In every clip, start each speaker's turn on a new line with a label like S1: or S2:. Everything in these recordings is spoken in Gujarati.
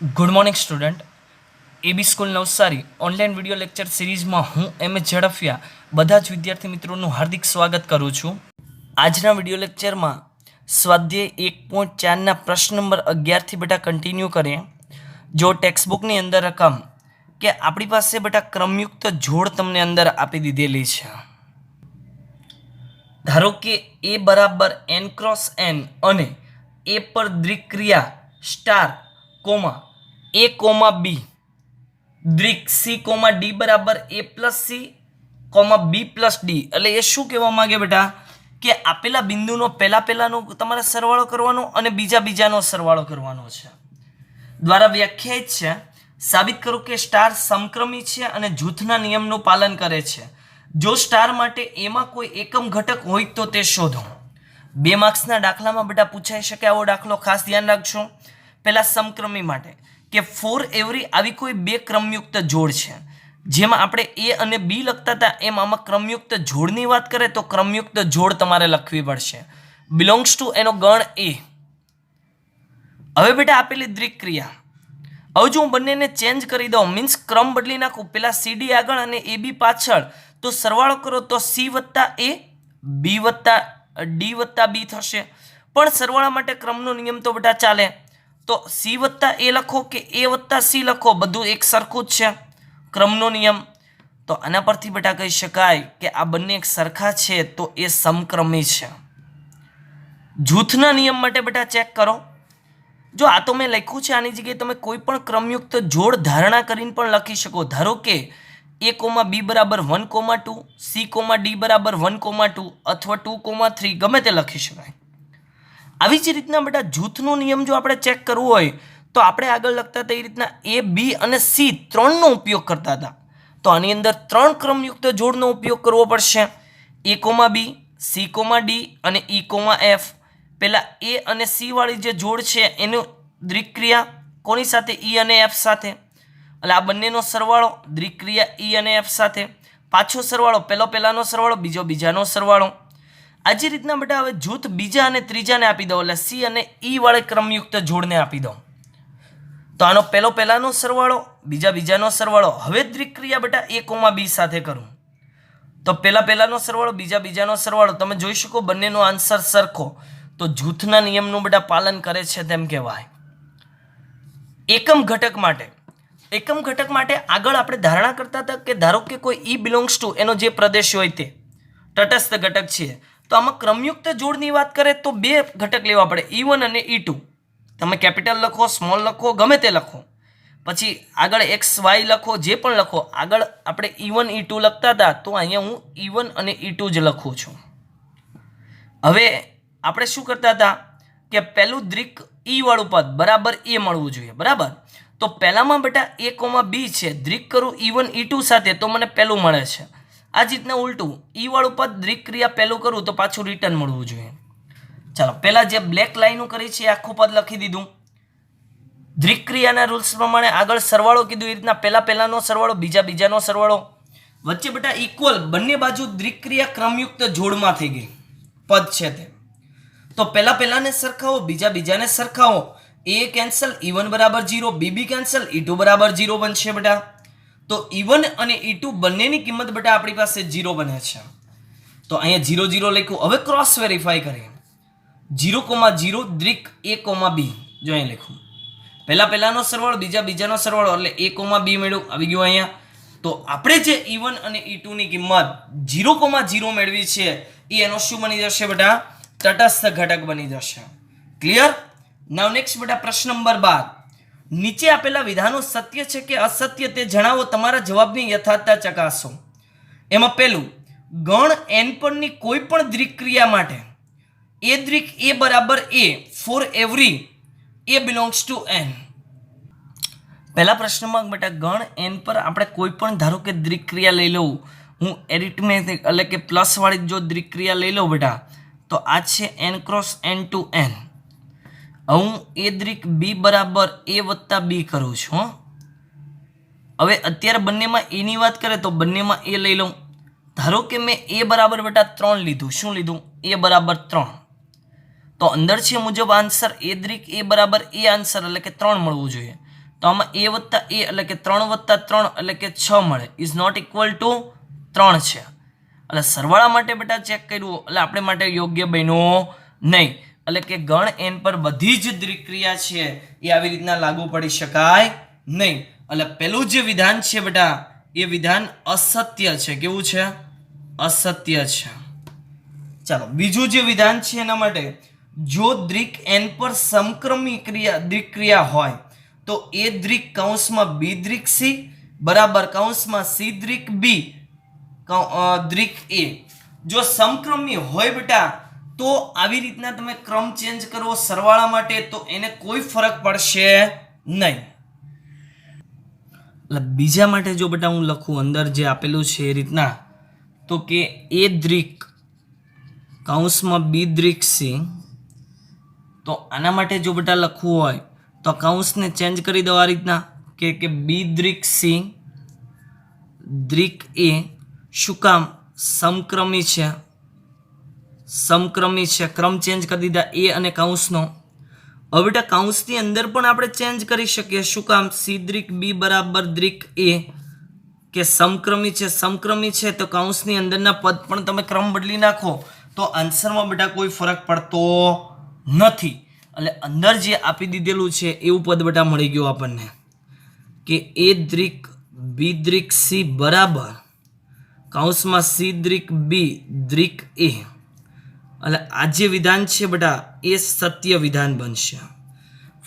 S1: Good morning student. A B school Navsari online video lecture સિરીઝમાં હું એમ એ ઝડફિયા બધા જ વિદ્યાર્થી મિત્રોનું હાર્દિક સ્વાગત કરું છું. આજના વિડીયો લેક્ચરમાં સ્વાધ્યાય 1.4ના પ્રશ્ન નંબર 11થી બેટા કન્ટિન્યુ કરીએ. જો ટેક્સ્ટબુકની અંદર રકમ કે આપણી પાસે બેટા ક્રમયુક્ત જોડ તમને અંદર આપી દીધેલી છે. ધારો કે એ બરાબર n ક્રોસ n અને એ પર દ્વિક્રિયા star comma A comma B દ્વિક સી કોમા ડી બરાબર A plus C comma B plus D. એટલે એ શું કહેવા માંગે બેટા કે આપેલા બિંદુનો પહેલાનો તમારે સરવાળો કરવાનો અને બીજાનો સરવાળો કરવાનો છે. દ્વારા વ્યાખ્યાયિત છે. સાબિત કરો કે સ્ટાર સમક્રમી છે અને જૂથના નિયમનું પાલન કરે છે. જો સ્ટાર માટે એમાં કોઈ એકમ ઘટક હોય તો તે શોધો. 2 માર્ક્સના દાખલામાં બેટા પૂછાઈ શકે આવો દાખલો, ખાસ ધ્યાન રાખજો. પહેલા સમક્રમી માટે કે ફોર એવરી આવી કોઈ 2 ક્રમયુક્ત જોડ છે. જેમાં આપણે એ અને બી લખતા હતા એમ આમાં ક્રમયુક્ત જોડની વાત કરે તો ક્રમયુક્ત જોડ તમારે લખવી પડશે. બિલોંગ્સ ટુ એનો ગણ એ. હવે બેટા આપેલી દ્વિક્રિયા, હવે જો હું બંનેને ચેન્જ કરી દઉં, મીન્સ ક્રમ બદલી નાખું, પેલા સીડી આગળ અને એ બી પાછળ, તો સરવાળો કરો તો સી વત્તા એ બી વત્તા ડી વત્તા બી થશે. પણ સરવાળા માટે ક્રમનો નિયમ તો બેટા ચાલે, તો સી વત્તા એ લખો કે એ વત્તા સી લખો, બધું એક સરખું જ છે ક્રમનો નિયમ. તો આના પરથી બેટા કહી શકાય કે આ બંને એક સરખા છે તો એ સમક્રમી છે. જૂથના નિયમ માટે બેટા ચેક કરો. જો આ તો મેં લખ્યું છે, આની જગ્યાએ તમે કોઈ પણ ક્રમયુક્ત જોડ ધારણા કરીને પણ લખી શકો. ધારો કે એ કોમા બી બરાબર 1,2, સી કોમા ડી બરાબર 1,2 અથવા 2,3 ગમે તે લખી શકાય. આવી જ રીતના બેટા જૂથનો નિયમ જો આપણે ચેક કરવો હોય તો આપણે આગળ લખતા હતા એ રીતના એ બી અને સી 3નો ઉપયોગ કરતા હતા. તો આની અંદર 3 ક્રમયુક્ત જોડનો ઉપયોગ કરવો પડશે. એ કોમા બી, સી કોમા ડી અને ઈ કોમા એફ. પેલા એ અને સી વાળી જે જોડ છે એનું દ્વિક્રિયા કોની સાથે? ઈ અને એફ સાથે. એટલે આ બંનેનો સરવાળો દ્વિક્રિયા ઈ અને એફ સાથે. પાછો સરવાળો પહેલાનો સરવાળો, બીજાનો સરવાળો. આ રીતના બેટા હવે જૂથ બીજા અને ત્રીજાને આપી દો, એટલે સી અને ઈ વાળે ક્રમયુક્ત જોડને આપી દો. તો આનો પહેલાનો સરવાળો, બીજાનો સરવાળો. હવે દ્વિક્રિયા બેટા એ કોમા બી સાથે કરું તો પહેલાનો સરવાળો, બીજાનો સરવાળો. તમે જોઈ શકો બંનેનો આન્સર સરખો, તો જૂથના નિયમનું બેટા પાલન કરે છે તેમ કહેવાય. એકમ ઘટક માટે આગળ આપણે ધારણા કરતા હતા કે ધારો કે કોઈ ઈ બિલોંગ્સ ટુ એનો જે પ્રદેશ હોય તે તટસ્થ ઘટક છે, તો આમાં ક્રમયુક્ત જોડની વાત કરે તો 2 ઘટક લેવા પડે, E1 અને E2. તમે કેપિટલ લખો, સ્મોલ લખો, ગમે તે લખો, પછી આગળ XY લખો, જે પણ લખો. આગળ આપણે E1 E2 લખતા હતા તો અહીંયા હું E1 અને E2 જ લખું છું. હવે આપણે શું કરતા હતા કે પહેલું દ્વિક ઈ વાળું પદ બરાબર એ મળવું જોઈએ, બરાબર. તો પહેલામાં બેટા એ કોમા બી છે, દ્વિક કરું E1 E2 સાથે તો મને પહેલું મળે છે. આ જ રીતના ઉલટું ઈ વાળું પદ દ્વિક્રિયા પહેલું કરું તો પાછું રિટર્ન મળવું જોઈએ. ચાલો પહેલા જે બ્લેક લાઈનું કરી છે આખું પદ લખી દીધું. દ્વિક્રિયાના રૂલ્સ પ્રમાણે આગળ સરવાળો કીધું એ રીતના પહેલાનો સરવાળો, બીજાનો સરવાળો. વચ્ચે બેટા ઇક્વલ બંને બાજુ દ્વિક્રિયા ક્રમયુક્ત જોડમાં થઈ ગઈ પદ છે તે. તો પહેલાને સરખાવો, બીજાને સરખાવો. એ કેન્સલ, E1 બરાબર 0, બી કેન્સલ, E2 બરાબર 0 બનશે બેટા. તો E1 અને E2 બંનેની કિંમત બેટા આપણી પાસે 0 બને છે. તો અહીંયા 0 0 લખ્યું. હવે ક્રોસ વેરીફાઈ કરીએ. 0,0 દ્વિક એ કોમા બી, જો અહીં લખ્યું. પહેલાનો સરવાળો, બીજાનો સરવાળો, એટલે એ કોમા બી મેળવ્યું, આવી ગયું અહીંયા. તો આપણે જે E1 અને E2 ની કિંમત 0,0 મેળવી છે એ એનો શું બની જશે બેટા? તટસ્થ ઘટક બની જશે. ક્લિયર? નાઉ નેક્સ્ટ બેટા પ્રશ્ન નંબર 12. નીચે આપેલા વિધાનો સત્ય છે કે અસત્ય તે જણાવો, તમારા જવાબની યથાર્થતા ચકાસો. એમાં પહેલું, ગણ n પરની કોઈ પણ દ્વિક્રિયા માટે એ દ્વિક એ બરાબર A for every A belongs to n. પહેલા પ્રશ્નમાં બેટા ગણ n પર આપણે કોઈ પણ ધારો કે દ્વિક્રિયા લઈ લઉં, હું એરિથમેટિક એટલે કે પ્લસ વાળી જો દ્વિક્રિયા લઈ લઉં બેટા, તો આ છે n cross n to n. હું એ દ્વિક બી બરાબર એ વત્તા બી કરું છું. હવે અત્યારે બંનેમાં એની વાત કરે તો બંનેમાં એ લઈ લઉં. ધારો કે મેં એ બરાબર બેટા 3 લીધું. શું લીધું? એ બરાબર 3. તો અંદર છે મુજબ આન્સર એ દ્વિક એ બરાબર એ આન્સર એટલે કે 3 મળવું જોઈએ. તો આમાં a વત્તા a એટલે કે 3 વત્તા 3 એટલે કે 6 મળે ઇઝ નોટ ઇક્વલ ટુ 3 છે. એટલે સરવાળા માટે બેટા ચેક કર્યું એટલે આપણે માટે યોગ્ય બન્યું નહીં. એટલે કે ગણ n પર બધી જ દ્વિક્રિયા છે એ આવી રીતના લાગુ પડી શકાય નહીં. એટલે પેલું જે વિધાન છે બેટા એ વિધાન અસત્ય છે. કેવું છે? અસત્ય છે. ચાલો બીજું જે વિધાન છે એના માટે જો દ્રિક n પર સમક્રમી દ્વિક્રિયા હોય તો એ દ્રિક કૌંસમાં b દ્રિક c બરાબર કૌંસમાં c દ્રિક b દ્રિક a જો સમક્રમી હોય બેટા તો આવી રીતના તમે ક્રમ ચેન્જ કરો સરવાળા માટે તો એને કોઈ ફરક પડશે નહીં. એટલે બીજા માટે જો બેટા હું લખું અંદર જે આપેલું છે એ રીતના તો કે a દ્રિક કૌંસમાં b દ્રિક c તો આના માટે જો બેટા લખવું હોય તો કૌંસને ચેન્જ કરી દો આ રીતના કે b દ્રિક c દ્રિક a શું કામ સમક્રમી છે ક્રમ ચેન્જ કરી દીધા a અને કૌંસનો. હવે બેટા કૌંસની અંદર પણ આપણે ચેન્જ કરી શકીએ. શું કામ? c દ્રિક b બરાબર દ્રિક a કે સમક્રમી છે તો કૌંસની અંદરના પદ પણ તમે ક્રમ બદલી નાખો તો આન્સરમાં બેટા કોઈ ફરક પડતો નથી. એટલે અંદર જે આપી દીધેલું છે એવું પદ બેટા મળી ગયું આપણને કે a દ્રિક b દ્રિક c બરાબર કૌંસમાં c દ્રિક b દ્રિક a. એટલે આ જે વિધાન છે બેટા એ સત્ય વિધાન બનશે.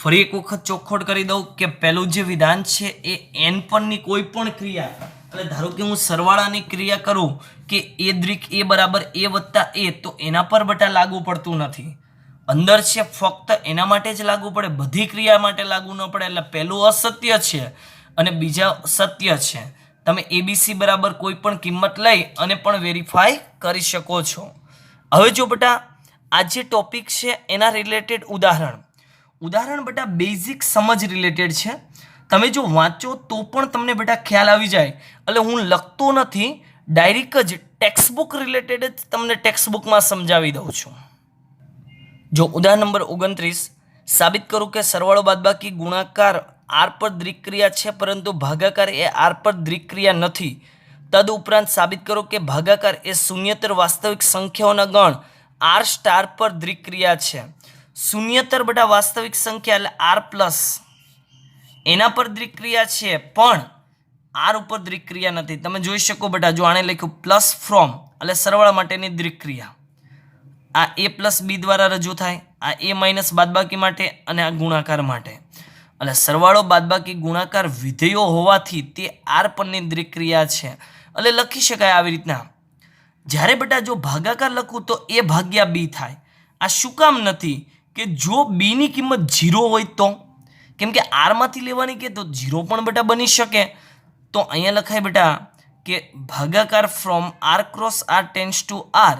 S1: ફરી એક વખત ચોખવટ કરી દઉં કે પહેલું જે વિધાન છે એ n પરની કોઈ પણ ક્રિયા એટલે ધારો કે હું સરવાળાની ક્રિયા કરું કે a દ્રિક a બરાબર a વત્તા a તો એના પર બેટા લાગુ પડતું નથી. અંદર છે ફક્ત એના માટે જ લાગુ પડે, બધી ક્રિયા માટે લાગુ ન પડે. એટલે પહેલું અસત્ય છે અને બીજા સત્ય છે. તમે abc બરાબર કોઈ પણ કિંમત લઈ અને પણ વેરીફાઈ કરી શકો છો. હવે જો બેટા આ જે ટોપિક છે એના રિલેટેડ ઉદાહરણ બેટા બેઝિક સમજ રિલેટેડ છે. તમે જો વાંચો તો પણ તમને બેટા ખ્યાલ આવી જાય. એટલે હું લખતો નથી, ડાયરેક્ટ જ ટેક્સ્ટબુક રિલેટેડ જ તમને ટેક્સ્ટબુકમાં સમજાવી દઉં છું. જો ઉદાહરણ નંબર 29 સાબિત કરું કે સરવાળો બાદબાકી ગુણાકાર r પર દ્વિક્રિયા છે પરંતુ ભાગાકાર એ r પર દ્વિક્રિયા નથી. તદ ઉપરાંત સાબિત કરો કે ભાગાકાર એ શૂન્યતર વાસ્તવિક સંખ્યાઓના ગણ r સ્ટાર પર દ્વિક્રિયા છે. શૂન્યતર બેટા વાસ્તવિક સંખ્યા એટલે r પ્લસ એના પર દ્વિક્રિયા છે પણ r ઉપર દ્વિક્રિયા નથી. તમે જોઈ શકો બેટા જો આને લખ્યું પ્લસ ફ્રોમ એટલે સરવાળા માટેની દ્વિક્રિયા આ a પ્લસ b દ્વારા રજૂ થાય, આ a માઇનસ બાદબાકી માટે અને આ ગુણાકાર માટે. એટલે સરવાળો બાદબાકી ગુણાકાર વિધેયો હોવાથી તે r પરની દ્વિક્રિયા છે. એટલે લખી શકાય આવી રીતના. જ્યારે બેટા જો ભાગાકાર લખું તો a ભાગ્યા b થાય. આ શું કામ નથી કે જો b ની કિંમત 0 હોય તો, કેમ કે r માંથી લેવાની કે તો 0 પણ બેટા બની શકે. તો અહીંયા લખાય બેટા કે ભાગાકાર from r cross r tends to r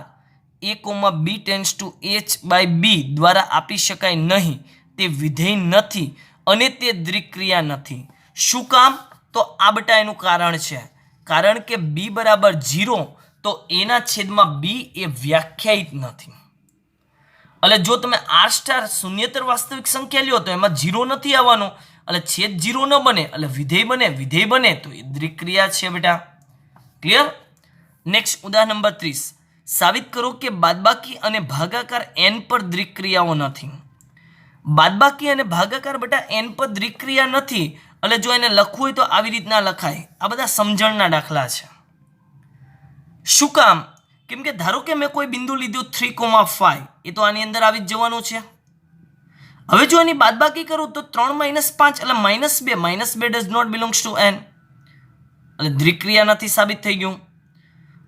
S1: a, b tends to h by b દ્વારા આપી શકાય નહીં. તે વિધેય નથી અને તે દ્વિક્રિયા નથી. શું કામ? તો આ બેટા એનું કારણ છે. કારણ કે b બરાબર 0 તો એના છેદમાં b એ વ્યાખ્યાયિત નથી. એટલે જો તમે r સ્ટાર શૂન્યતર વાસ્તવિક સંખ્યા લ્યો તો એમાં 0 નથી આવવાનો. એટલે છેદ 0 ન બને એટલે વિધેય બને તો એ દ્વિક્રિયા છે બેટા. ક્લિયર? નેક્સ્ટ ઉદાહરણ નંબર 30 સાબિત કરો કે બાદબાકી અને ભાગાકાર n પર દ્વિક્રિયાઓ નથી. બાદબાકી અને ભાગાકાર બેટા n પર દ્વિક્રિયા નથી. એટલે જો એને લખવું હોય તો આવી રીતના લખાય. આ બધા સમજણના દાખલા છે. શું કામ? કેમ કે ધારો કે મેં કોઈ બિંદુ લીધું 3,5 એ તો આની અંદર આવી જ જવાનું છે. હવે જો એની બાદબાકી કરું તો 3 - 5 એટલે -2 does not belongs to n એટલે દ્વિક્રિયા નથી સાબિત થઈ ગયું.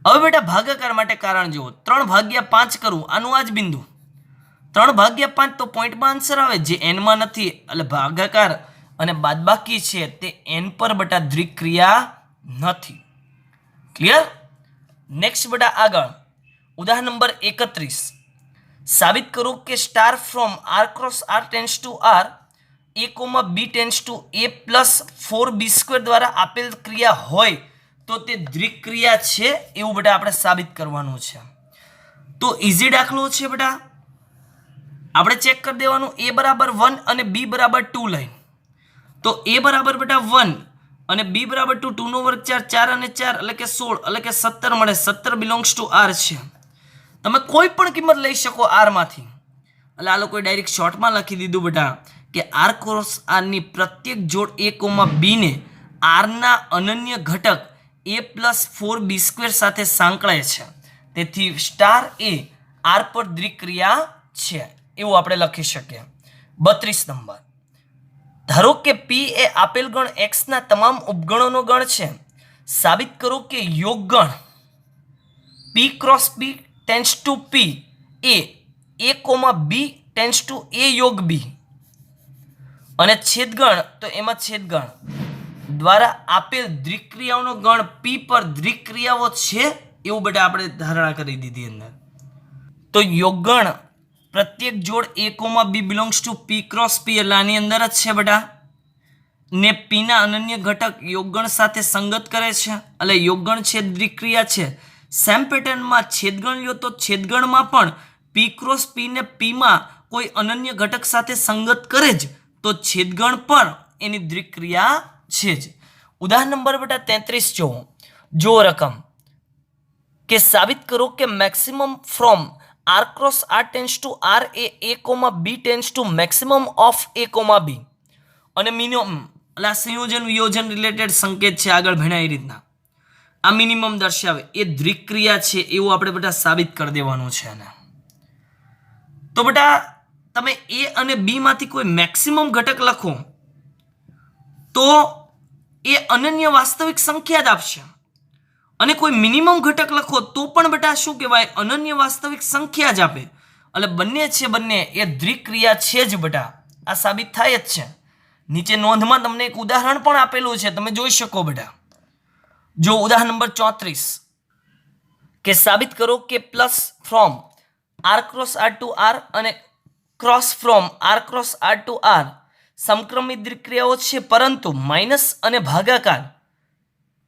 S1: હવે બેટા ભાગાકાર માટે કારણ જુઓ. 3/5 કરું આનું આ જ બિંદુ 3/5 તો પોઈન્ટમાં આન્સર આવે જે n માં નથી. એટલે ભાગાકાર અને બાદબાકી છે તે n પર બેટા દ્વિક્રિયા નથી. ક્લિયર? નેક્સ્ટ બેટા આગળ ઉદાહરણ નંબર 31 સાબિત કરો કે star from r cross r tends to r a, b tends two a plus 4b² દ્વારા આપેલ ક્રિયા હોય તો તે દ્વિક્રિયા છે એવું બેટા આપણે સાબિત કરવાનું છે. તો ઇઝી દાખલો છે બેટા. આપણે ચેક કરી દેવાનું a બરાબર 1 અને b બરાબર 2 લઈને. તો એ બરાબર બેટા 1 અને બી બરાબર 2, 2 નો વર્ગ 4, 4 અને 4 એટલે કે 16 એટલે કે 17 મળે. 17 બિલોંગ્સ ટુ આર છે. તમે કોઈ પણ કિંમત લઈ શકો આર માંથી. એટલે આ લોકોએ ડાયરેક્ટ શોર્ટમાં લખી દીધું બેટા કે આર ક્રોસ આરની પ્રત્યેક જોડ એ કોમા બી ને આરના અનન્ય ઘટક a પ્લસ 4b² સાથે સાંકળે છે. તેથી સ્ટાર એ આર પર દ્વિક્રિયા છે એવું આપણે લખી શકીએ. 32 નંબર, ધારો કે પી એ આપેલ ગણ x ના તમામ ઉપગણોનો ગણ છે. સાબિત કરો કે યોગ ગણ p cross b tends to p A a comma b tends to a યોગ b અને છેદગણ તો એમાં છેદગણ દ્વારા આપેલ દ્વિક્રિયાઓનો ગણ p પર દ્વિક્રિયાઓ છે એવું બેટા આપણે ધારણા કરી દીધી અંદર. તો યોગગણ પ્રત્યેક જોડ a comma b belongs to p cross p એટલે આની અંદર જ છે બેટા ને p ના અનન્ય ઘટક યોગગણ સાથે સંગત કરે છે એટલે યોગગણ છે દ્વિક્રિયા છે. સેમ પેટર્નમાં છેદગણ લ્યો તો છેદગણમાં પણ p ક્રોસ p ને p માં કોઈ અનન્ય ઘટક સાથે સંગત કરે જ તો છેદગણ પણ એની દ્વિક્રિયા છે જ. ઉદાહરણ નંબર બેટા 33 જો રકમ કે સાબિત કરો કે maximum from r cross r tends to r A a comma b tends to maximum of a comma b અને મિનિમમ એટલે આ સંયોજન વિયોજન રિલેટેડ સંકેત છે આગળ ભણાય એ રીતના આ મિનિમમ દર્શાવે એ દ્વિક્રિયા છે એવું આપણે બેટા સાબિત કરી દેવાનું છે. અને તો બેટા તમે a અને b માંથી કોઈ મેક્સિમમ ઘટક લખો તો એ અનન્ય વાસ્તવિક સંખ્યા જ આપશે અને કોઈ મિનિમમ ઘટક લખો તો પણ બેટા શું કહેવાય અનન્ય વાસ્તવિક સંખ્યા જ આપે. એટલે બંને છે બંને એ દ્વિક્રિયા છે જ બેટા આ સાબિત થાય જ છે. નીચે નોંધમાં તમને એક ઉદાહરણ પણ આપેલું છે તમે જોઈ શકો બેટા. જો ઉદાહરણ નંબર 34 કે સાબિત કરો કે plus from r cross r to r અને cross from r cross r to r સમક્રમિત દ્વિક્રિયાઓ છે પરંતુ માઇનસ અને ભાગાકાર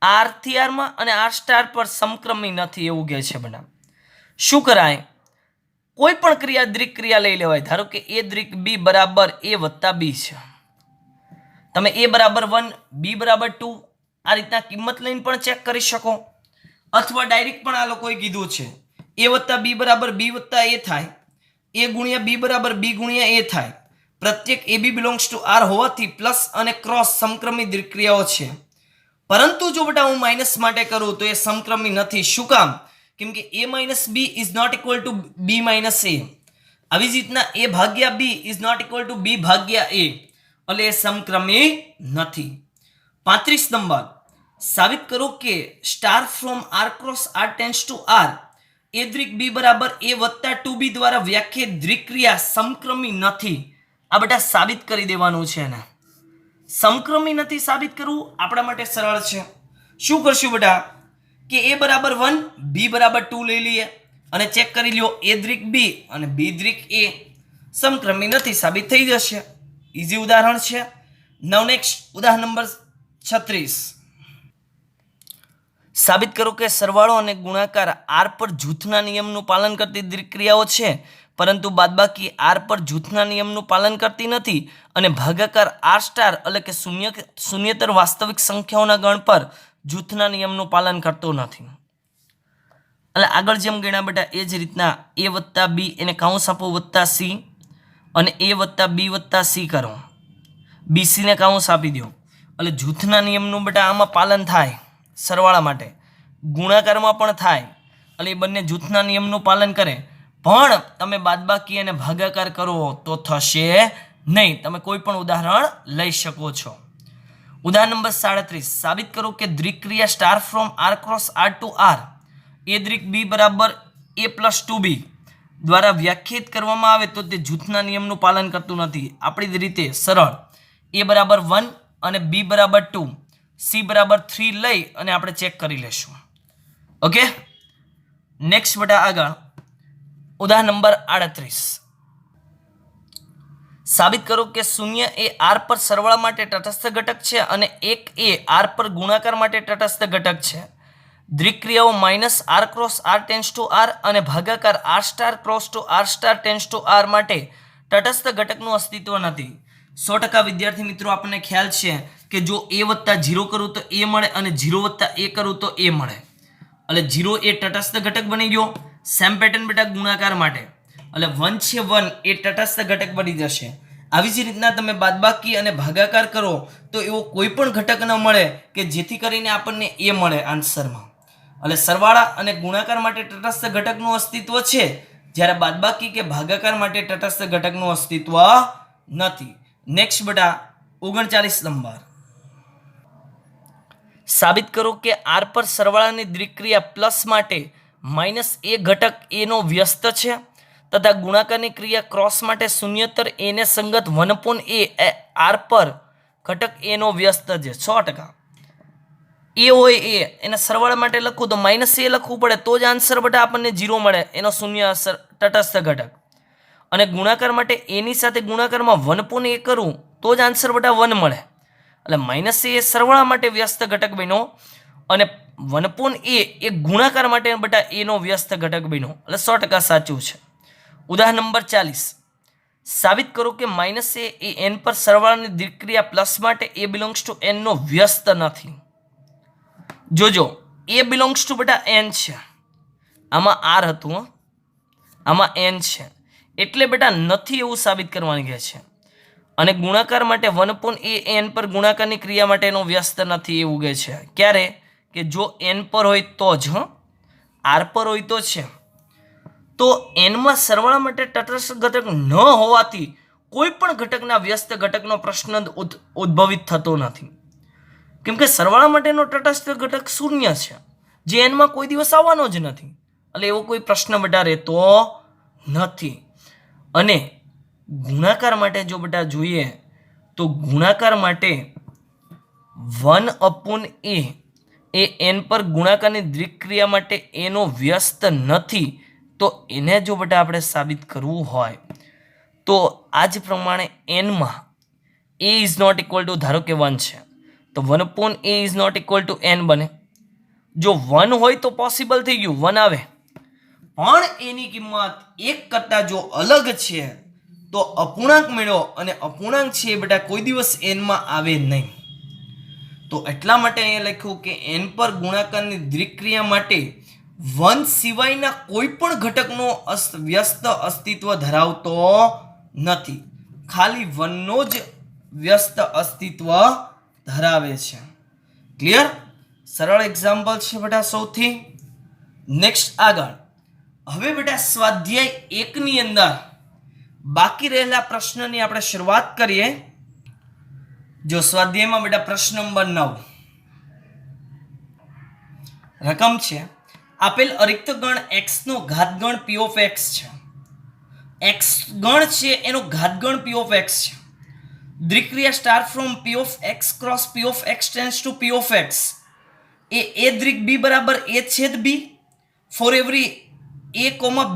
S1: r થી r માં અને r સ્ટાર પર સમક્રમી નથી એવું કહે છે બેટા. શું કરાય કોઈ પણ ક્રિયા દ્વિક્રિયા લઈ લેવાય. ધારો કે a દ્વિક b બરાબર a વત્તા b છે. તમે a બરાબર 1 b બરાબર 2 આ રીતના કિંમત લઈને પણ ચેક કરી શકો અથવા ડાયરેક્ટ પણ આ લોકોએ કીધું છે a વત્તા b બરાબર b વત્તા a થાય a ગુણ્યા b બરાબર b ગુણ્યા a થાય. પ્રત્યેક ab બિલોંગ્સ ટુ r હોવાથી પ્લસ અને ક્રોસ સમક્રમી દ્વિક્રિયાઓ છે પરંતુ જો બેટા હું માઇનસ માટે કરું તો એ સમક્રમી નથી. શું કામ? કેમ કે a minus b is not equal to b minus a. આવી જ રીતના a ભાગ્યા b is not equal to b ભાગ્યા a એટલે એ સમક્રમી નથી. 35 નંબર સાબિત કરો કે star from r cross r tends to r a દ્વિક b બરાબર a વત્તા 2b દ્વારા વ્યાખ્યાયિત દ્વિક્રિયા સમક્રમી નથી. આ બેટા સાબિત કરી દેવાનું છે ને સમક્રમી નથી સાબિત કરવું આપણા માટે સરળ છે. શું કરશું બેટા કે a બરાબર 1 b બરાબર 2 લઈ લઈએ અને ચેક કરી લ્યો a દ્વિક b અને b દ્વિક a સમક્રમી નથી સાબિત થઈ જશે. ઈઝી ઉદાહરણ છે. નેક્સ્ટ ઉદાહરણ નંબર 36 સાબિત કરો કે સરવાળો અને ગુણાકાર r પર જૂથના નિયમનું પાલન કરતી દ્વિક્રિયાઓ છે પરંતુ બાદબાકી r પર જૂથના નિયમનું પાલન કરતી નથી અને ભાગાકાર r સ્ટાર એટલે કે શૂન્યતર વાસ્તવિક સંખ્યાઓના ગણ પર જૂથના નિયમનું પાલન કરતો નથી. એટલે આગળ જેમ ગણ્યા બેટા એ જ રીતના a વત્તા b એને કાઉન્સ આપો વત્તા c અને a વત્તા b વત્તા c કરો bc ને કાઉન્સ આપી દો એટલે જૂથના નિયમનું બેટા આમાં પાલન થાય. સરવાળા માટે ગુણાકારમાં પણ થાય એટલે એ બંને જૂથના નિયમનું પાલન કરે પણ તમે બાદબાકી અને ભાગાકાર કરો તો થશે નહીં. તમે કોઈ પણ ઉદાહરણ લઈ શકો છો. ઉદાહરણ નંબર 37 સાબિત કરો કે દ્વિક્રિયા star from r cross r to r a દ્વિક b બરાબર a પ્લસ 2b દ્વારા વ્યાખ્યાયિત કરવામાં આવે તો તે જૂથના નિયમનું પાલન કરતું નથી. આપણી જ રીતે સરળ a બરાબર 1 અને b બરાબર 2 c બરાબર 3 લઈ અને આપણે ચેક કરી લેશું. ઓકે નેક્સ્ટ બેટા આગળ ઉદાહરણ નંબર 38 સાબિત કરો કે 0 એ r પર સરવાળા માટે તટસ્થ ઘટક છે અને 1 એ r પર ગુણાકાર માટે તટસ્થ ઘટક છે. દ્વિક્રિયાઓ minus r cross r tends to r અને ભાગાકાર r star cross to r star tends to r માટે તટસ્થ ઘટકનું અસ્તિત્વ નથી. 100% વિદ્યાર્થી મિત્રો આપણને ખ્યાલ છે કે જો a વત્તા 0 કરું તો a મળે અને 0 વત્તા a કરું તો a મળે. એટલે 0 એ તટસ્થ ઘટક બની ગયો. સેમ પેટર્ન બેટા ગુણાકાર માટે એટલે 1 છે 1 એ તટસ્થ ઘટક બની જશે. આવી જ રીતના તમે બાદબાકી અને ભાગાકાર કરો તો એવો કોઈ પણ ઘટક ન મળે કે જેથી કરીને આપણને એ મળે આન્સરમાં. એટલે સરવાળા અને ગુણાકાર માટે તટસ્થ ઘટકનું અસ્તિત્વ છે, જ્યારે બાદબાકી કે ભાગાકાર માટે તટસ્થ ઘટકનું અસ્તિત્વ નથી. નેક્સ્ટ બેટા 39 નંબર. સાબિત કરો કે r પર સરવાળાની દ્વિક્રિયા પ્લસ માટે માઇનસ a ઘટક a નો વ્યસ્ત છે તથા ગુણાકારની ક્રિયા ક્રોસ માટે શૂન્યતર a ને સંગત 1/a r પર ઘટક a નો વ્યસ્ત છે. 100% a હોય a એના સરવાળા માટે લખું તો માઇનસ a લખવું પડે તો જ આન્સર બેટા આપણને 0 મળે, એનો શૂન્ય અસર તટસ્થ ઘટક. અને ગુણાકાર માટે a ની સાથે ગુણાકારમાં 1/a કરું તો જ આન્સર બેટા 1 મળે. એટલે માઇનસ એ સરવાળા માટે વ્યસ્ત ઘટક બન્યો અને 1/a એ ગુણાકાર માટે બેટા a નો વ્યસ્ત ઘટક બન્યો. એટલે 100% સાચું છે. ઉદાહરણ નંબર 40. સાબિત કરો કે માઇનસ એ n પર સરવાળાની દ્વિક્રિયા પ્લસ માટે a બિલોંગ્સ ટુ n નો વ્યસ્ત નથી. જોજો a બિલોંગ્સ ટુ બેટા n છે, આમાં r હતું, આમાં n છે, એટલે બેટા નથી એવું સાબિત કરવાનું કહે છે. અને ગુણાકાર માટે 1/a n પર ગુણાકારની ક્રિયા માટેનો વ્યસ્ત નથી એવું કહે છે. ક્યારે? કે જો n પર હોય તો જ, r પર હોય તો છે. તો n માં સરવાળા માટે તટસ્થ ઘટક ન હોવાથી કોઈ પણ ઘટકના વ્યસ્ત ઘટકનો પ્રશ્ન ઉદ્ભવિત થતો નથી, કેમ કે સરવાળા માટેનો તટસ્થ ઘટક શૂન્ય છે, જે n માં કોઈ દિવસ આવવાનો જ નથી. એટલે એવો કોઈ પ્રશ્ન બેટા રહેતો નથી. અને ગુણાકાર માટે જો બેટા જોઈએ તો ગુણાકાર માટે 1/a એ n પર ગુણાકારની દ્વિક્રિયા માટે a નો વ્યસ્ત નથી. તો એને જો બેટા આપણે સાબિત કરવું હોય તો આ જ પ્રમાણે n માં a is not equal to ધારો કે 1 છે તો 1/a is not equal to n બને. જો 1 હોય તો પોસિબલ થઈ ગયું, 1 આવે, પણ એની કિંમત 1 કરતાં જો અલગ છે તો અપૂર્ણાંક મેળવો અને અપૂર્ણાંક છે એ બેટા કોઈ દિવસ n માં આવે નહીં. તો એટલા માટે અહીંયા લખ્યું કે n પર ગુણાકારની દ્વિક્રિયા માટે 1 સિવાયના કોઈ પણ ઘટકનો વ્યસ્ત અસ્તિત્વ ધરાવતો નથી, ખાલી 1 નો જ વ્યસ્ત અસ્તિત્વ ધરાવે છે. ક્લિયર? સરળ એક્ઝામ્પલ છે બેટા સૌથી. નેક્સ્ટ આગળ. હવે બેટા સ્વાધ્યાય 1 ની અંદર બાકી રહેલા પ્રશ્નની આપણે શરૂઆત કરીએ. જો સ્વાધ્યાયમાં બેટા પ્રશ્ન નંબર 9 રકમ છે આપેલ અરિક્ત ગણ x no ઘાતગણ p of x છે. x ગણ છે એનો ઘાતગણ p of x છે. દ્વિક્રિયા star from p of x cross p of x tends to p of x એ a દ્વિક b બરાબર a છેદ b for every a,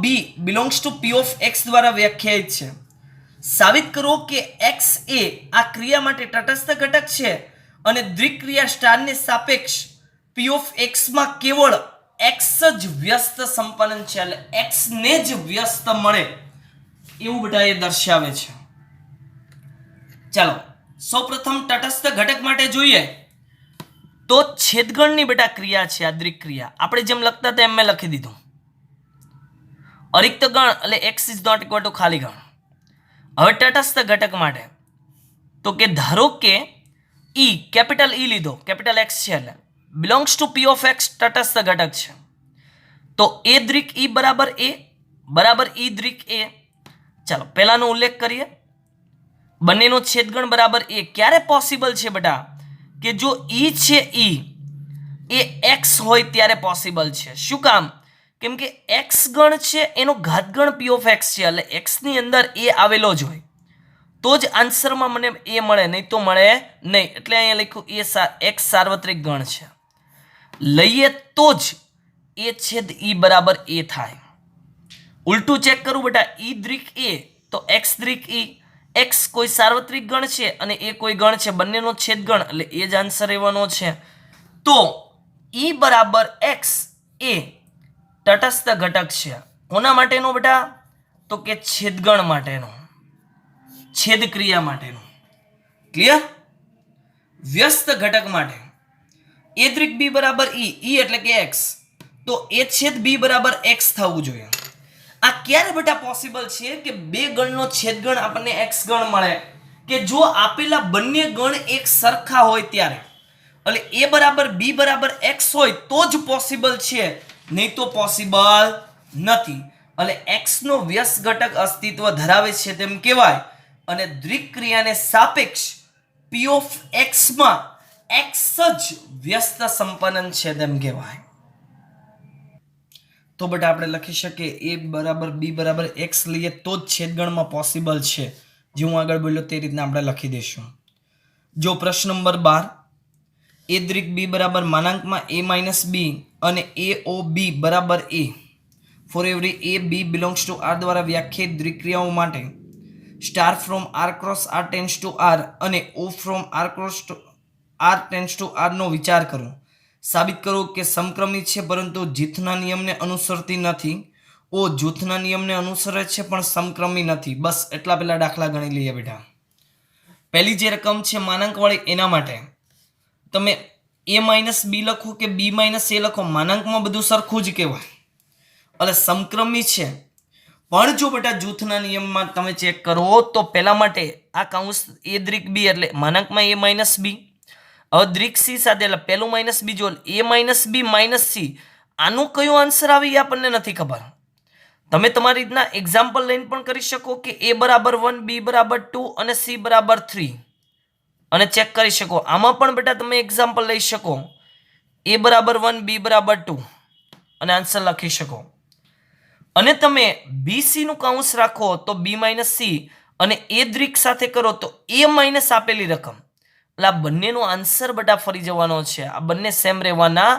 S1: b belongs to p of x દ્વારા વ્યાખ્યાયિત છે. સાબિત કરો કે x એ આ ક્રિયા માટે તટસ્થ ઘટક છે અને દ્વિક્રિયા સ્ટારને સાપેક્ષ p of x માં કેવળ x જ વ્યસ્ત સંપાદન છે, એટલે x ને જ વ્યસ્ત મળે એવું બેટા એ દર્શાવે છે. ચાલો સૌપ્રથમ તટસ્થ ઘટક માટે જોઈએ તો છેદગણની બેટા ક્રિયા છે આ દ્વિક્રિયા. આપણે જેમ લખતા હતા એમ મેં લખી દીધું. અરિક્ત ગણ એટલે x is not equal to ખાલી ગણ. હવે તટસ્થ ઘટક માટે તો કે ધારો કે e કેપિટલ e લીધો, કેપિટલ x છે એટલે belongs to p of x તટસ્થ ઘટક છે. તો a દ્વિક e બરાબર a બરાબર e દ્વિક a. ચાલો પહેલાનો ઉલ્લેખ કરીએ. બંનેનો છેદગણ બરાબર a. ક્યારે પોસિબલ છે બેટા? કે જો e છે એ x હોય ત્યારે પોસિબલ છે. શું કામ? કેમ કે x ગણ છે એનો ઘાતગણ p of x છે, એટલે x ની અંદર a આવેલો જ હોય તો જ આન્સરમાં મને a મળે, નહીં તો મળે નહીં. એટલે અહીંયા લખ્યું x સાર્વત્રિક ગણ છે, લઈએ તો જ a છેદ e બરાબર a થાય. ઉલટું ચેક કરું બેટા, e દ્વિક a તો x દ્વિક e. x કોઈ સાર્વત્રિક ગણ છે અને એ કોઈ ગણ છે, બંનેનો છેદગણ, એટલે એ જ આન્સર રહેવાનો છે. તો e બરાબર x એ તટસ્થ ઘટક છે. કોના માટેનો બેટા? તો કે છેદગણ માટેનો, છેદ ક્રિયા માટેનો. ક્લિયર? વ્યસ્ત ઘટક માટે એ દ્રિક બી બરાબર ઈ એટલે કે એક્સ, તો એ છેદ બી બરાબર એક્સ થવું જોઈએ. આ ક્યારે બેટા પોસિબલ છે કે બે ગણનો છેદગણ આપણને એક્સ ગણ મળે, કે જો આપેલા બંને ગણ એક સરખા હોય ત્યારે. એટલે એ બરાબર બી બરાબર એક્સ હોય તો જ પોસિબલ છે, નહીં તો પોસિબલ નથી. એટલે એક્સ નો વ્યસ્ત ઘટક અસ્તિત્વ ધરાવે છે તેમ કહેવાય. અને દ્વિક ક્રિયાને સાપેક્ષ પી ઓફ એક્સ માં એક્સ જ વ્યસ્ત સંપન્ન છે તેમ કહેવાય. તો બેટા આપણે લખી શકીએ એ બરાબર બી બરાબર એક્સ લઈએ તો જ છેદગણમાં પોસિબલ છે. જે હું આગળ બોલ્યો તે રીતના આપણે લખી દઈશું. જો પ્રશ્ન નંબર 12, એ દ્રિક બી બરાબર માનાંકમાં a માઇનસ બી અને એ ઓ બી બરાબર A for every A B belongs to R દ્વારા વ્યાખ્યાયિત દ્વિક્રિયાઓ માટે star from R cross R tends to R અને O from R cross to R tends to R નો વિચાર કરો. સાબિત કરો કે સમક્રમિત છે પરંતુ જૂથના નિયમને અનુસરતી નથી. ઓ જૂથના નિયમને અનુસરે છે પણ સમક્રમી નથી. બસ એટલા પેલા દાખલા ગણી લઈએ બેટા. પહેલી જે રકમ છે માનાંકવાળી એના માટે તમે a માઇનસ બી લખો કે b માઇનસ એ લખો, માનાંકમાં બધું સરખું જ કહેવાય. એટલે સમક્રમી છે. પણ જો બેટા જૂથના નિયમમાં તમે ચેક કરો તો પહેલા માટે આ કૌંસ એ દ્રિક બી એટલે માનાંકમાં a માઇનસ બી. હવે દ્રિક સી સાથે એટલે પહેલું માઇનસ બીજો a minus B minus C. આનું કયો આન્સર આવે એ આપણને નથી ખબર. તમે તમારી રીતના એક્ઝામ્પલ લઈને પણ કરી શકો કે a બરાબર 1, b બરાબર 2 અને c બરાબર 3 અને ચેક કરી શકો. આમાં પણ બેટા તમે એક્ઝામ્પલ લઈ શકો a બરાબર 1, b બરાબર 2 અને આન્સર લખી શકો. અને તમે BC નું કૌંસ રાખો તો B માઇનસ C અને એ દ્રિક સાથે કરો તો A માઇનસ આપેલી રકમ. એટલે આ બંનેનો આન્સર બેટા ફરી જવાનો છે. આ બંને સેમ રહેવાના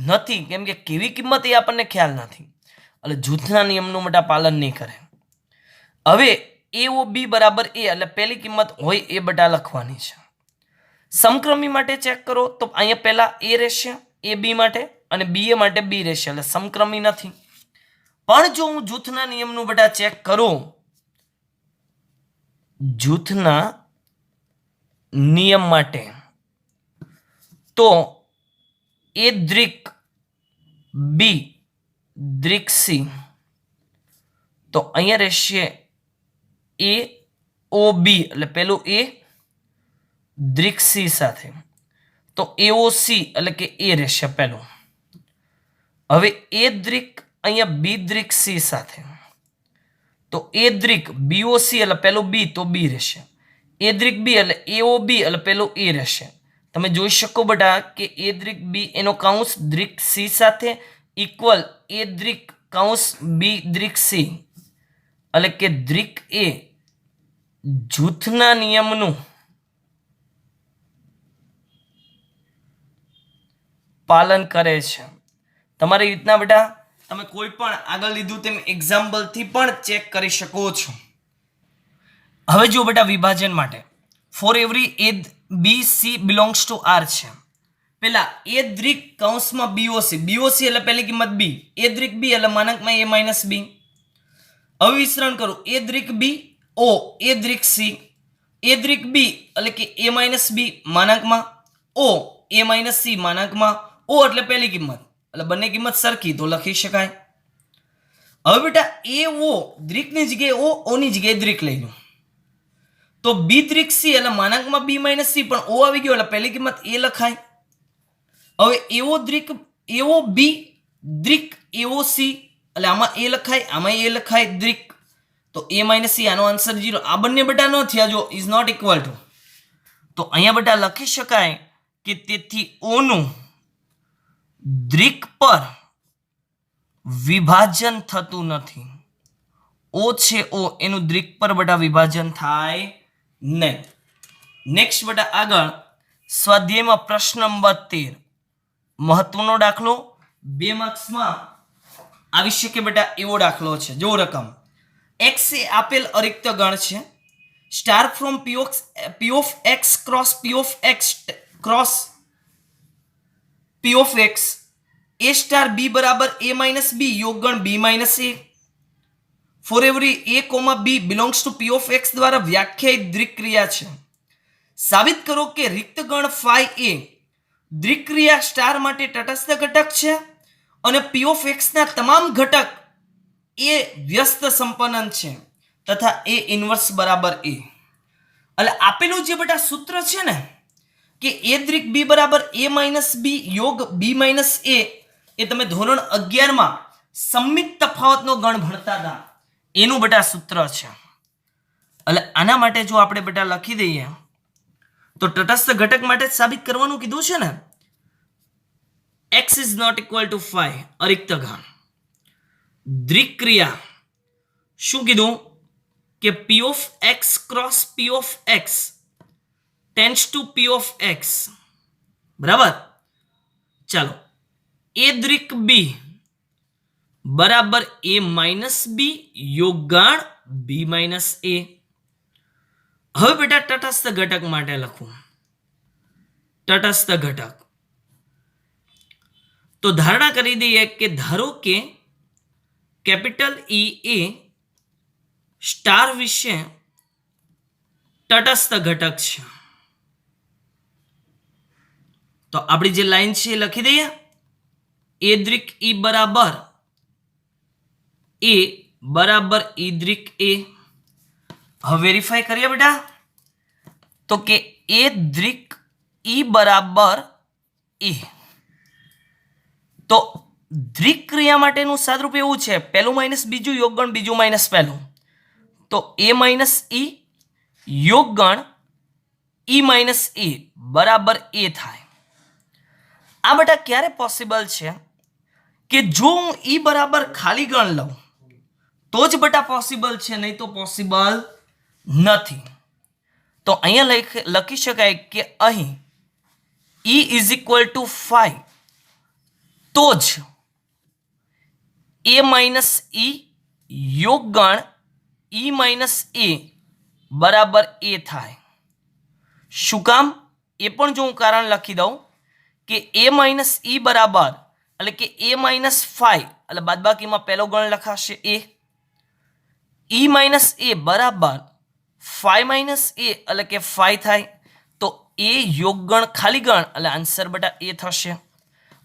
S1: નથી, કેમ કે કેવી કિંમત એ આપણને ખ્યાલ નથી. એટલે જૂથના નિયમનું બેટા પાલન નહીં કરે. હવે AOB બરાબર A એટલે પહેલી કિંમત હોય એ બેટા લખવાની છે. સમક્રમી માટે ચેક કરો તો અહીંયા પહેલા A રહેશે AB માટે અને BA માટે B રહેશે, એટલે સમક્રમી નથી. પણ જો હું જૂથના નિયમનું બેટા ચેક કરું, જૂથના નિયમ માટે તો એ દ્રિક બી દ્રિક સી તો અહીંયા રહેશે એ ઓ બી એટલે પેલું એ દ્રિક સી સાથે તો એઓ સી એટલે કે એ રહેશે પેલું. હવે એ દ્રિક અહીંયા બી દ્રિક સી સાથે તો એ દ્રિક બીઓસી એટલે પેલું બી તો બી રહેશે. એ દ્રિક બી એટલે એઓ બી એટલે પેલું એ રહેશે. તમે જોઈ શકો બેટા કે એ દ્રિક બી એનો કૌંસ દ્રિક સી સાથે ઇક્વલ એ દ્રિક કૌંસ બી દ્રિક સી એટલે કે દ્રિક એ જૂથના નિયમનું પાલન કરે છે. તમારી રીતના બેટા તમે કોઈ પણ આગળ લીધું તેમ એક્ઝામ્પલથી પણ ચેક કરી શકો છો. હવે જો બેટા વિભાજન માટે for every A B C belongs to R છે. પેલા એ દ્રિક કૌંસમાં બીઓસી, બીઓસી એટલે પહેલી કિંમત બી, એ દ્રિક બી એટલે માનાંકમાં એ માઇનસ બી. હવે વિસ્તરણ કરું એ દ્રિક બી ઓ એ દ્રિક સી, એ દ્રિક બી એટલે કે એ માઇનસ બી માનાંકમાં ઓ એ માઇનસ સી માનાંકમાં ઓ એટલે પહેલી કિંમત એટલે બંને કિંમત સરખી તો લખી શકાય. હવે બેટા એ ઓ દ્રિકની જગ્યાએ ઓ ઓની જગ્યાએ દ્રિક લઈ લો તો બી દ્રિક સી એટલે માનાંકમાં બી માઇનસ સી પણ ઓ આવી ગયો એટલે પહેલી કિંમત એ લખાય. હવે એવો દ્રિક એવો બી દ્રિક એવો સી એટલે આમાં એ લખાય આમાં એ લખાય દ્રિક તો એ માઇનસ સી આનો આન્સર 0. આ બંને બેટા ન થયા જો ઇઝ નોટ ઇક્વલ ટુ તો અહીંયા બેટા લખી શકાય કે તેથી ઓનું દ્રિક પર વિભાજન થતું નથી. ઓ છે ઓ એનું દ્રિક પર બેટા વિભાજન થાય નહીં. નેક્સ્ટ બેટા આગળ સ્વાધ્યાયમાં પ્રશ્ન નંબર 13 મહત્વનો દાખલો 2 માર્ક્સમાં આવી શકે બેટા એવો દાખલો છે. જો રકમ x એ આપેલ અરિક્ત ગણ છે star from p of x cross p of x cross p of x a star b બરાબર a minus b યોગગણ b minus a four every a comma b belongs to p of x દ્વારા વ્યાખ્યાયિત દ્વિક્રિયા છે. સાબિત કરો કે રિક્ત ગણ ફાઈ એ દ્વિક્રિયા સ્ટાર માટે તટસ્થ ઘટક છે અને પી ઓફ એક્સના તમામ ઘટક એ વ્યસ્ત સંપન્ન છે તથા એ ઇન્વર્સ બરાબર એ. એટલે આપેલું જે બેટા સૂત્ર છે ને કે એ દ્રિક બી બરાબર એ માઇનસ બી યોગ બી માઇનસ એ તમે ધોરણ 11માં સંમિત તફાવતનો ગણ ભણતા હતા એનું બેટા સૂત્ર છે. એટલે આના માટે જો આપણે બેટા લખી દઈએ તો તટસ્થ ઘટક માટે જ સાબિત કરવાનું કીધું છે ને. x is not equal to 5 અરિક્ત ઘન દ્વિક્રિયા શું કીધું કે p of x cross p of x tends to p of x બરાબર. ચાલો એ દ્વિક b બરાબર a માઇનસ બી યોગગાણ b માઇનસ a. હવે બેટા તટસ્થ ઘટક માટે લખું. તટસ્થ ઘટક તો ધારણા કરી દઈએ કે ધારો કે કેપિટલ E એ સ્ટાર વિશે તટસ્થ ઘટક છે. તો આપણી જે લાઈન છે એ લખી દઈએ. એ દ્વિક E બરાબર E દ્વિક A. હવે વેરીફાઈ કરીએ બેટા તો કે એ દ્વિક E બરાબર A. તો દ્વિક્રિયા માટેનું સાદરૂપ એવું છે પહેલું માઇનસ બીજું યોગગણ બીજું માઇનસ પહેલું. તો A minus E યોગગણ E minus એ બરાબર એ થાય. આ બેટા ક્યારે પોસિબલ છે કે જો હું ઈ બરાબર ખાલી ગણ લઉં તો જ બેટા પોસિબલ છે, નહીં તો પોસિબલ નથી. તો અહીંયા લખી શકાય કે અહીં E ઇઝ ઇક્વલ ટુ 5 તો જ એ માઇનસ ઈ યોગગણ ઈ માઇનસ એ બરાબર એ થાય. શું કામ એ પણ જો હું કારણ લખી દઉં કે એ માઇનસ ઈ બરાબર એટલે કે એ માઇનસ 5 એટલે બાદબાકીમાં પહેલો ગણ લખાશે એ. ઈ માઇનસ એ બરાબર 5 માઇનસ એ એટલે કે 5 થાય. તો એ યોગગણ ખાલી ગણ એટલે આન્સર બેટા એ થશે.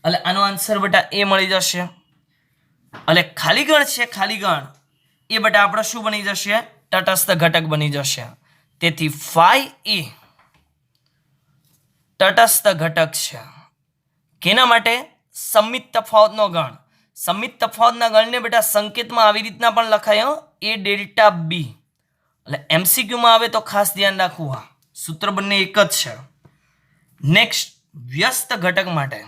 S1: એટલે આનો આન્સર બેટા એ મળી જશે. એટલે ખાલી ગણ છે ખાલી ગણ એ બેટા આપણો શું બની જશે તટસ્થ ઘટક બની જશે. તેથી 5 એ તટસ્થ ઘટક છે. કેના માટે? સંમિત તફાવતનો ગણ. સંમિત તફાવતના ગણને બેટા સંકેતમાં આવી રીતના પણ લખાય એ ડેલ્ટા બી. એટલે એમસીક્યુમાં આવે તો ખાસ ધ્યાન રાખવું. હા સૂત્ર બંને એક જ છે. નેક્સ્ટ વ્યસ્ત ઘટક માટે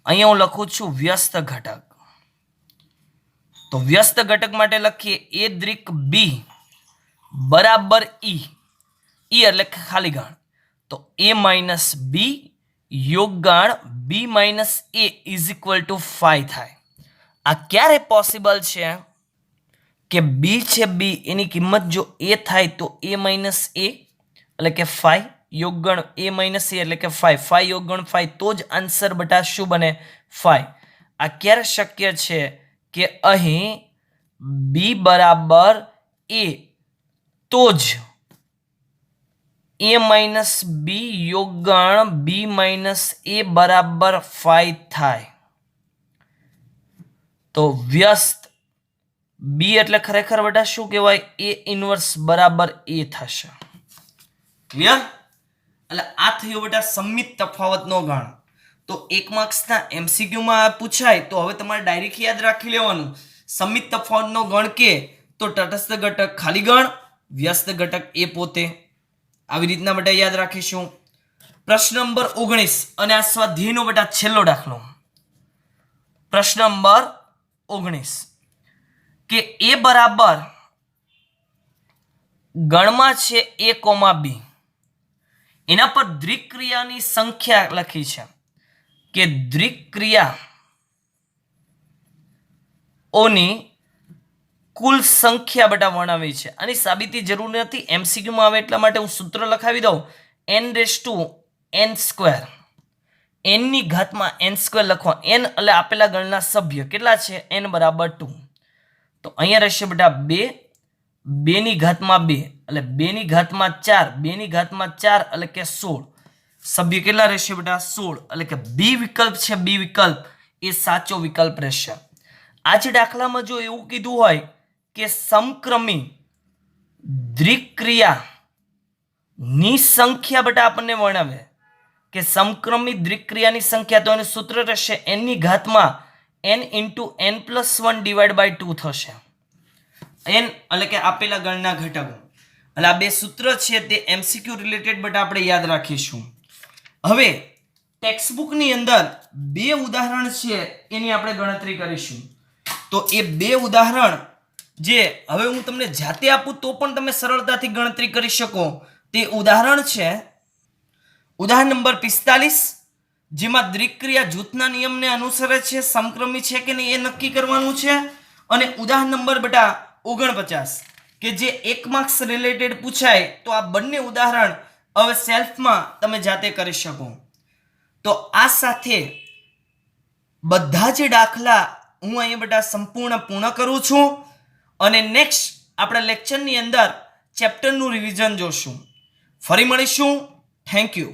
S1: અહીંયા હું લખું છું વ્યસ્ત ઘટક. તો વ્યસ્ત ઘટક માટે લખીએ એ દ્વિક બી બરાબર ઈ એટલે ખાલી ગણ. તો એ માઇનસ બી યોગગાણ બી minus A is equal to 5 થાય. આ ક્યારે પોસિબલ છે કે બી છે બી એની કિંમત જો એ થાય તો એ માઇનસ એ એટલે કે 5 યોગગણ એ માઇનસ એ એટલે કે 5 યોગગણ 5 તો જ આન્સર બેટા શું બને 5. આ ક્યારે શક્ય છે કે અહીં બી બરાબર એ તો જ એ માઇનસ બી યોગગણ બી માઇનસ એ બરાબર 5 થાય. તો વ્યસ્ત બી એટલે ખરેખર બેટા શું કહેવાય એ ઇન્વર્સ બરાબર એ થશે. ક્લિયર? એટલે આ થયો બેટા સંમિત તફાવતનો ગણ. તો 1 માર્ક્સના એમસીક્યુમાં પૂછાય તો હવે તમારે ડાયરેક્ટ યાદ રાખી લેવાનું. સંમિત તફાવતનો ગણ કે તો તટસ્થ ઘટક ખાલી ગણ વ્યસ્ત ઘટક એ પોતે. આવી રીતના બેટા યાદ રાખીશું. પ્રશ્ન નંબર 19 અને આ સ્વાધ્યાયનો બેટા છેલ્લો દાખલો. પ્રશ્ન નંબર 19 કે એ બરાબર ગણમાં છે a, b. એના પર દ્વિક્રિયાની સંખ્યા લખી છે કે દ્વિક્રિયાઓની કુલ સંખ્યા બેટા વર્ણવી છે. આની સાબિતી જરૂર નથી, એમસીક્યુમાં આવે એટલા માટે હું સૂત્ર લખાવી દઉં n/n². n ની ઘાતમાં n² લખવા. n એટલે આપેલા ગણના સભ્ય કેટલા છે n બરાબર 2. તો અહીંયા રહેશે બેટા 2 2 ની ઘાતમાં 2 એટલે 2 ની ઘાતમાં 4, 2 ની ઘાતમાં 4 એટલે કે 16. સભ્ય કેટલા રહેશે બેટા? 16. એટલે કે બી વિકલ્પ છે, બી વિકલ્પ એ સાચો વિકલ્પ રહેશે. આ જ દાખલામાં જો એવું કીધું હોય કે સમક્રમી દ્વિક્રિયા ની સંખ્યા બેટા આપણને વર્ણવે કે સમક્રમી દ્વિક્રિયાની સંખ્યા, તો એનું સૂત્ર રહેશે n ની ઘાતમાં n ઇન્ટુ n પ્લસ 1 ડિવાઈડ બાય 2 થશે. n એટલે કે આપેલા ગણના ઘટકો. એટલે આ બે સૂત્ર છે તે MCQ રિલેટેડ બેટા આપણે યાદ રાખીશું. હવે ટેક્સ્ટબુકની અંદર 2 ઉદાહરણ છે એની આપણે ગણતરી કરીશું. તો એ 2 ઉદાહરણ જે હવે હું તમને જાતે આપું તો પણ તમે સરળતાથી ગણતરી કરી શકો તે ઉદાહરણ છે. ઉદાહરણ નંબર 45, જેમાં દ્વિક્રિયા જૂથના નિયમને અનુસરે છે, સમક્રમી છે કે નહીં એ નક્કી કરવાનું છે. અને ઉદાહરણ નંબર બેટા 49 કે જે 1 માર્ક્સ રિલેટેડ પૂછાય, તો આ બંને ઉદાહરણ હવે સેલ્ફમાં તમે જાતે કરી શકો. તો આ સાથે બધા જ દાખલા હું અહીંયા બેટા સંપૂર્ણ પૂર્ણ કરું છું. અને નેક્સ્ટ આપણા લેક્ચરની અંદર ચેપ્ટરનું રિવિઝન જોશું. ફરી મળીશું. Thank you.